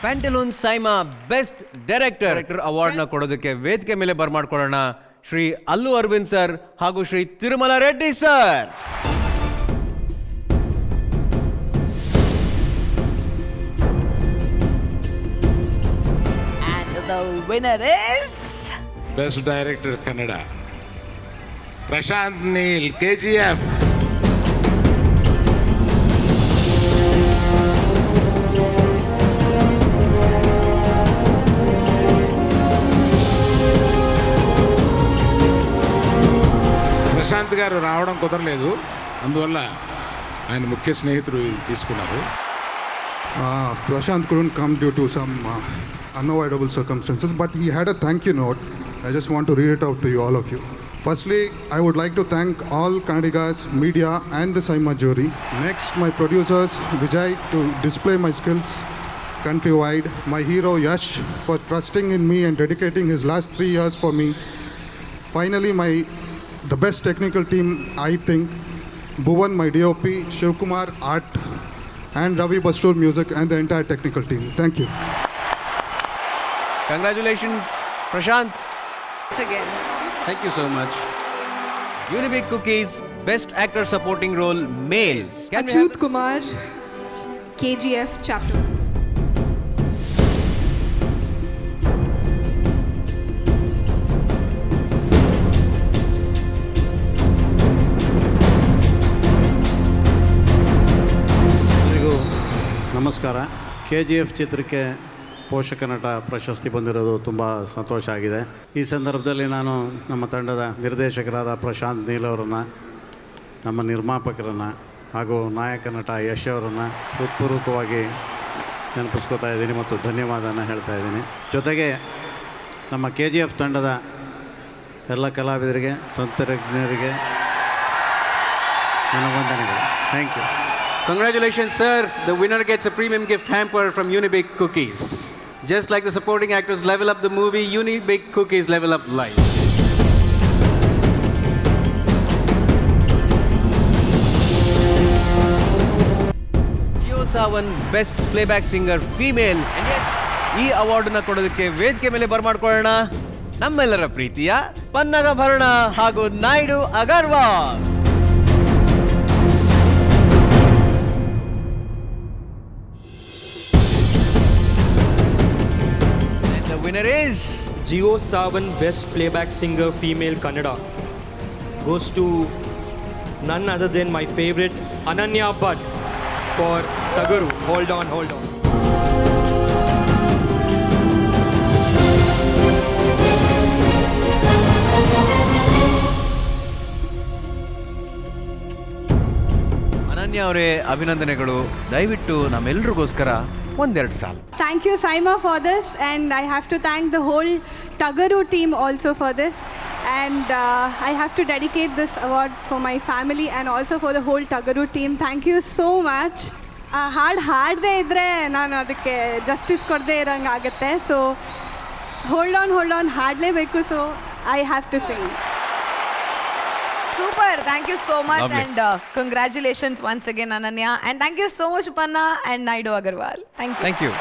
ಪ್ಯಾಂಟಲೂನ್ SIIMA best director award ನ ಕೊಡೋದಕ್ಕೆ ವೇದಿಕೆ ಮೇಲೆ ಬರ್ಮಾಡ್ಕೊಳ್ಳೋಣ ಶ್ರೀ ಅಲ್ಲು ಅರವಿಂದ್ ಸರ್ ಹಾಗೂ Shri Tirumala Reddy sir. And the winner is Best Director Kannada, Prashant Neel, KGF. Prashant గారు రావడం కుదరలేదు, అందువల్ల ఆయన ముఖ్య స్నేహితుడు తీసుకున్నారు. Prashant couldn't come due to some unavoidable circumstances, but he had a thank you note. I just want to read it out to you, all of you. Firstly, I would like to thank all Kannadigas, media and the Saima jury. Next, my producers Vijay to display my skills countrywide. My hero Yash for trusting in me and dedicating his last 3 years for me. Finally, the best technical team, I think, Bhuvan, my DOP, Shivkumar, Art, and Ravi Bastur, Music, and the entire technical team. Thank you. Congratulations, Prashant. once again. Thank you so much. Unibic Cookies Best Actor Supporting Role Male. Achyut Kumar, KGF chapter. ನಮಸ್ಕಾರ. KGF ಚಿತ್ರಕ್ಕೆ ಪೋಷಕ ನಟ ಪ್ರಶಸ್ತಿ ಬಂದಿರೋದು ತುಂಬ ಸಂತೋಷ ಆಗಿದೆ. ಈ ಸಂದರ್ಭದಲ್ಲಿ ನಾನು ನಮ್ಮ ತಂಡದ ನಿರ್ದೇಶಕರಾದ ಪ್ರಶಾಂತ್ ನೀಲ್ ಅವರನ್ನು, ನಮ್ಮ ನಿರ್ಮಾಪಕರನ್ನು ಹಾಗೂ ನಾಯಕ ನಟ ಯಶ್ ಅವರನ್ನು ಹೃತ್ಪೂರ್ವಕವಾಗಿ ನೆನಪಿಸ್ಕೋತಾ ಇದ್ದೀನಿ ಮತ್ತು ಧನ್ಯವಾದನ ಹೇಳ್ತಾ ಇದ್ದೀನಿ. ಜೊತೆಗೆ ನಮ್ಮ KGF ತಂಡದ ಎಲ್ಲ ಕಲಾವಿದರಿಗೆ, ತಂತ್ರಜ್ಞರಿಗೆ ನನ್ನ ವಂದನೆಗಳು. Thank you. Congratulations, sir. The winner gets a premium gift hamper from Unibic Cookies. Just like the supporting actors level up the movie, Unibic Cookies level up life. Jio Sawan Best Playback Singer Female. And yes, ಈ ಅವಾರ್ಡ್ನ ಕೊಡೋದಕ್ಕೆ ವೇದಿಕೆ ಮೇಲೆ ಬರ್ಮಾಡ್ಕೊಳ್ಳೋಣ ನಮ್ಮೆಲ್ಲರ ಪ್ರೀತಿಯ ಪನ್ನಗಭರಣ ಹಾಗೂ Naidu Agarwal. Winner is Jio Sawan Best Playback Singer Female Kannada goes to none other than my favorite Ananya Bhatt for Tagaru. Hold on. ಅನನ್ಯ ಅವರೇ, ಅಭಿನಂದನೆಗಳು. ದಯವಿಟ್ಟು ನಮ್ಮೆಲ್ಲರಿಗೋಸ್ಕರ ಒಂದೆರಡು ಸಾಲು. Thank you, Saima, for this, and I have to thank the whole Tagaru team also for this. And I have to dedicate this award for my family and also for the whole Tagaru team. Thank you so much. ಹಾಡದೇ ಇದ್ದರೆ ನಾನು ಅದಕ್ಕೆ justice ಕೊಡದೇ ಇರೋಂಗೆ ಆಗುತ್ತೆ. So hold on ಹಾಡಲೇಬೇಕು. So I have to sing. Super. Thank you so much. Lovely. And congratulations once again, Ananya. And thank you so much, Panna and Naidu Agarwal. Thank you. Thank you.